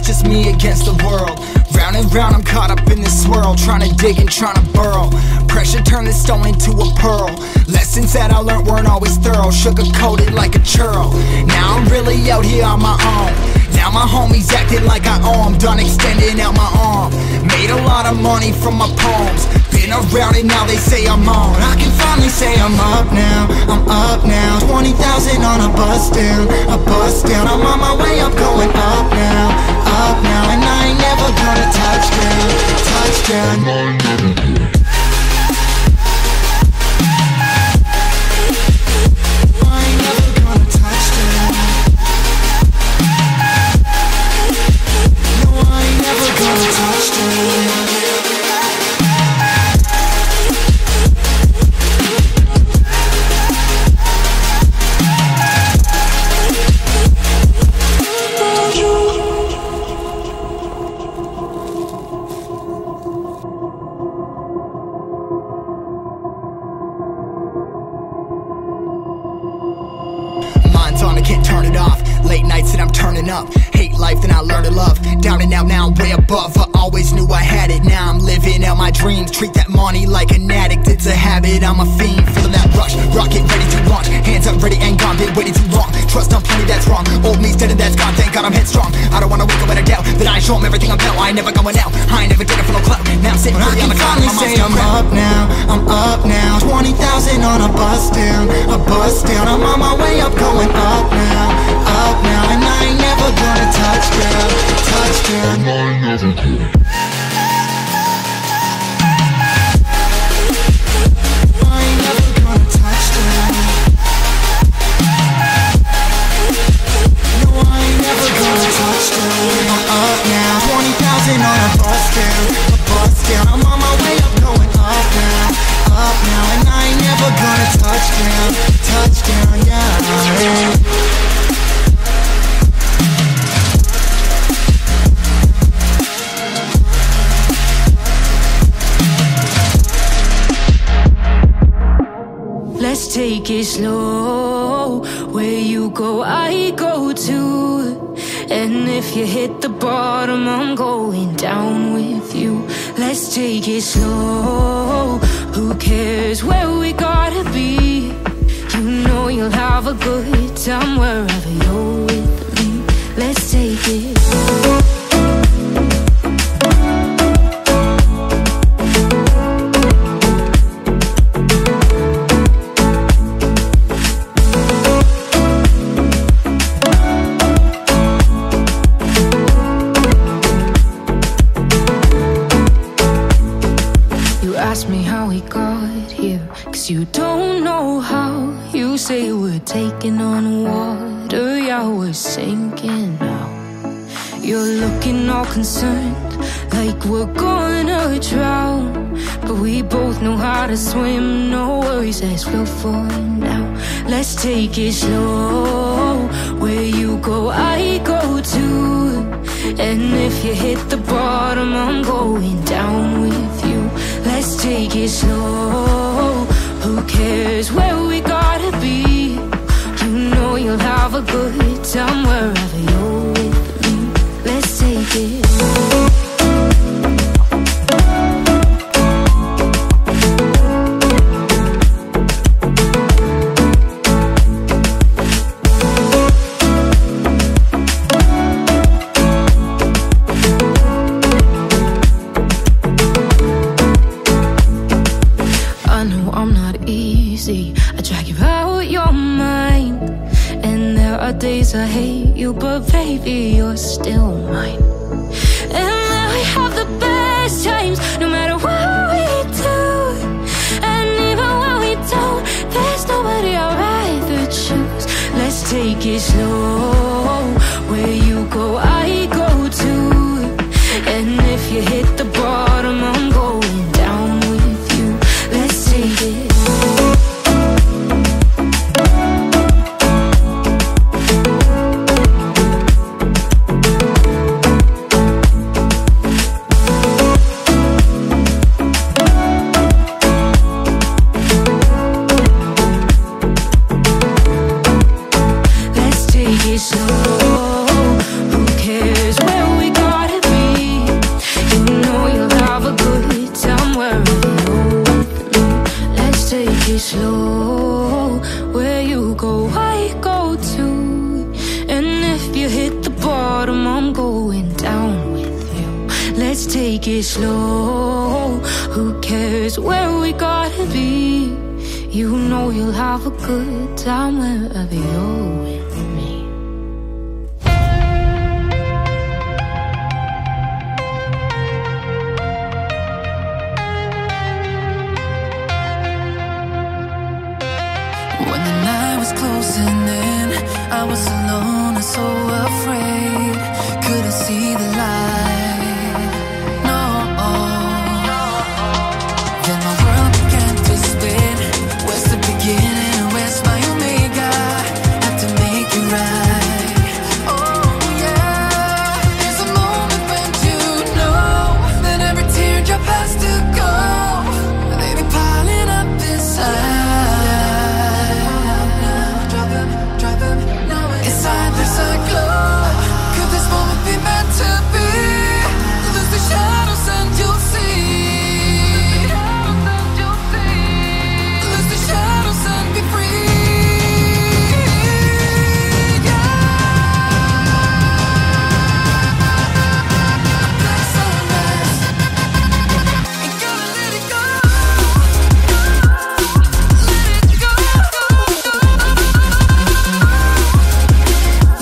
just me against the world. Round and round I'm caught up in this swirl, trying to dig and trying to burrow. Pressure turned this stone into a pearl. Lessons that I learned weren't always thorough, sugar-coated like a churl. Now I'm really out here on my own. Now my homies acting like I owe 'em, done extending out my arm. Made a lot of money from my poems, been around it, now they say I'm on. I can finally say I'm up now, I'm up now. 20,000 on a bus down, a bus down. I'm on my way up, going up now, and I ain't never gonna touch down, touch down. I can't turn it off. Late nights and I'm turning up. Hate life, then I learn to love. Down and out, now I'm way above. I always knew I had it, now I'm living out my dreams. Treat that money like an addict, it's a habit, I'm a fiend. Feeling that rush, rocket ready to launch. Hands up, ready and gone, been waiting too long. Trust on plenty, that's wrong. Old me's dead and that's gone, thank God I'm headstrong. I don't wanna wake up in a doubt that I show 'em everything I'm about. I ain't never going out, I ain't never did it for no clout. Now I'm sitting pretty on the cloud. I can finally say I'm up now, I'm up now. 20,000 on a bus down, a bus down. I'm on my way up, going up now, and I ain't never gonna touch down, touch down. And I ain't never gonna. I ain't never gonna touch down. No, I ain't never gonna touch down. I'm up now, 20,000 on a bus down, a bus down. I'm on my way up, going up now, and I ain't never gonna touch down, yeah. Let's take it slow. Where you go, I go too. And if you hit the bottom, I'm going down with you. Let's take it slow. Who cares where we gotta be? You know you'll have a good time wherever you're with me. Let's take it slow. Ask me how we got here, 'cause you don't know how. You say we're taking on water, yeah, we're sinking now. You're looking all concerned, like we're gonna drown. But we both know how to swim, no worries, let's flow for now. Let's take it slow. Where you go, I go too. And if you hit the bottom, I'm going down with you. Let's take it slow. Who cares where we gotta be? You know you'll have a good time wherever you're with me. Let's take it slow. I drag you out your mind, and there are days I hate you, but baby, you're still mine. And now we have the best times, no matter what we do. And even when we don't, there's nobody I'd rather choose. Let's take it slow. Where you go, I go too. And if you hit the bottom, I'm going down with you. Let's take it slow. Who cares where we go? let's take it slow. Who cares where we gotta be? You know you'll have a good time wherever you're with me. When the night was closing in, I was alone and so afraid. Couldn't see the light, no. Then my world began to spin. Where's the beginning and where's my omega? Had to make it right. Oh yeah, there's a moment when you know that every teardrop has to go. They be piling up inside. Inside there's a glow. Could this moment be meant to be? Lose the shadows and you'll see. Lose the shadows and be free. Black sunrise. Ain't gonna let it go. Let it go.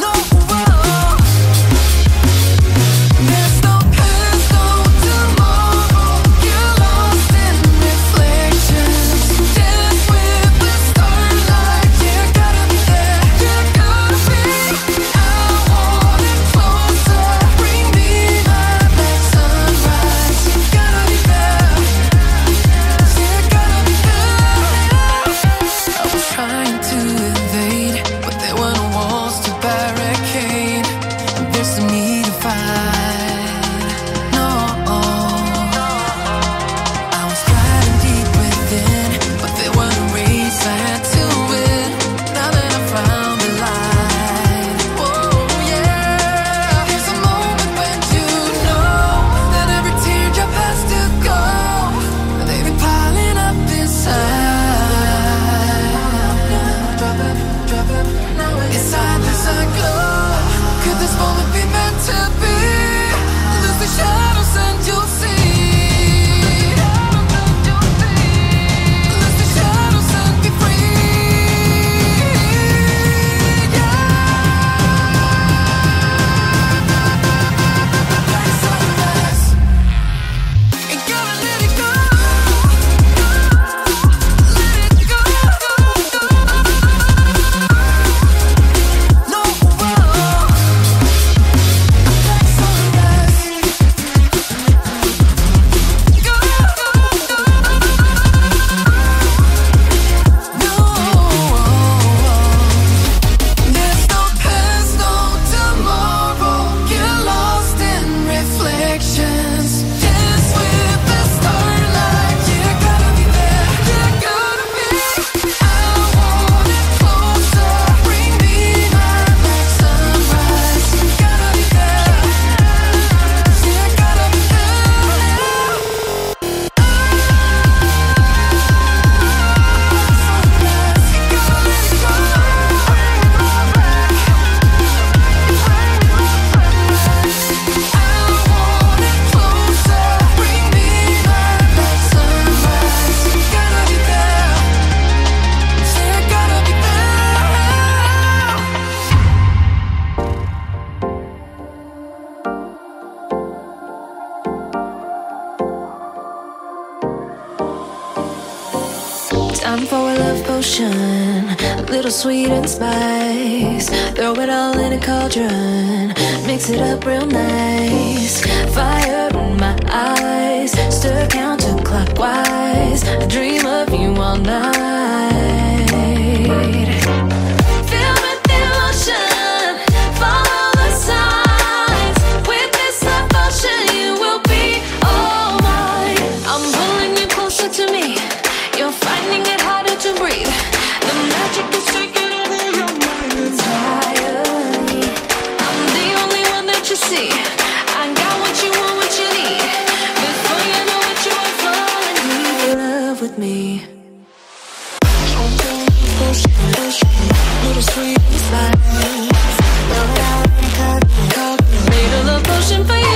No, there's no past, no tomorrow. You're lost in reflections. Dance with the starlight. You gotta be there. You gotta be. I want it closer. Bring me my black sunrise. You gotta be there. You gotta be there. I was trying to invade, but there were no walls to barricade. There's no need to fight, no. I was driving deep within, but there were no race I had to win. Now that I found the light, oh yeah. There's a moment when you know that every teardrop has to go. They be piling up inside. Inside there's a glow. Could this moment be meant to be? Lose the shadows and you'll see. Lose the shadows and be free. Black sunrise. Ain't gonna let it go. Let it go. No, black sunrise. Go. No, there's no past, no tomorrow. Get lost in reflections. Dance with the starlight. You gotta be there. You gotta be. I want it closer. Bring me my black sunrise. You gotta be there. You gotta be there. Sunrise. You gotta let it go. I want it closer. Bring me my black sunrise. You gotta be there. You gotta be there. Time for a love potion, a little sweet and spice. Throw it all in a cauldron, mix it up real nice. Fire in my eyes, stir counterclockwise. I dream of you all night. Feel with emotion, follow the signs. With this love potion, you will be all mine. I'm pulling you closer to me. You're finding it harder to breathe. The magic is taking over your mind entirely. I'm the only one that you see. I got what you want, what you need. Before you know it, you are falling in love with me. Little sweet spice. Made a love potion for you.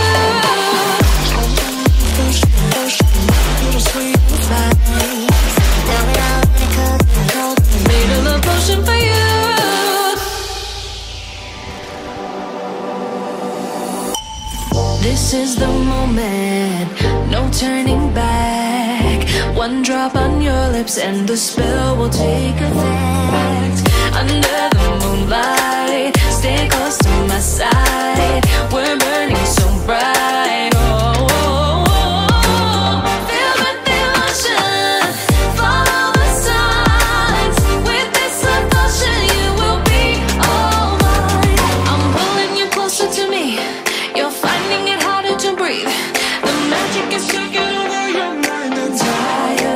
drop on your lips and the spell will take effect. Under the moonlight, stay close to my side. We're burning so bright. Oh, oh, oh, oh. Feel the devotion, follow the signs. With this devotion, you will be all mine. I'm pulling you closer to me. You're finding it harder to breathe. The magic is taking over your mind entirely.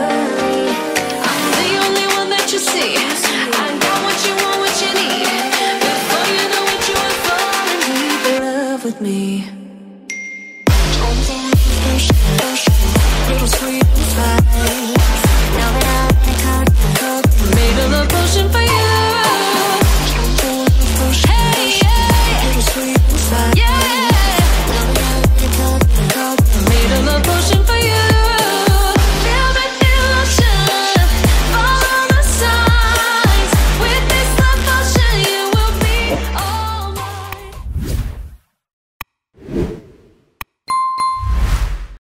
I'm the only one that you see. I got what you want, what you need. Before you know what you are falling deep in love with me. Little sweet.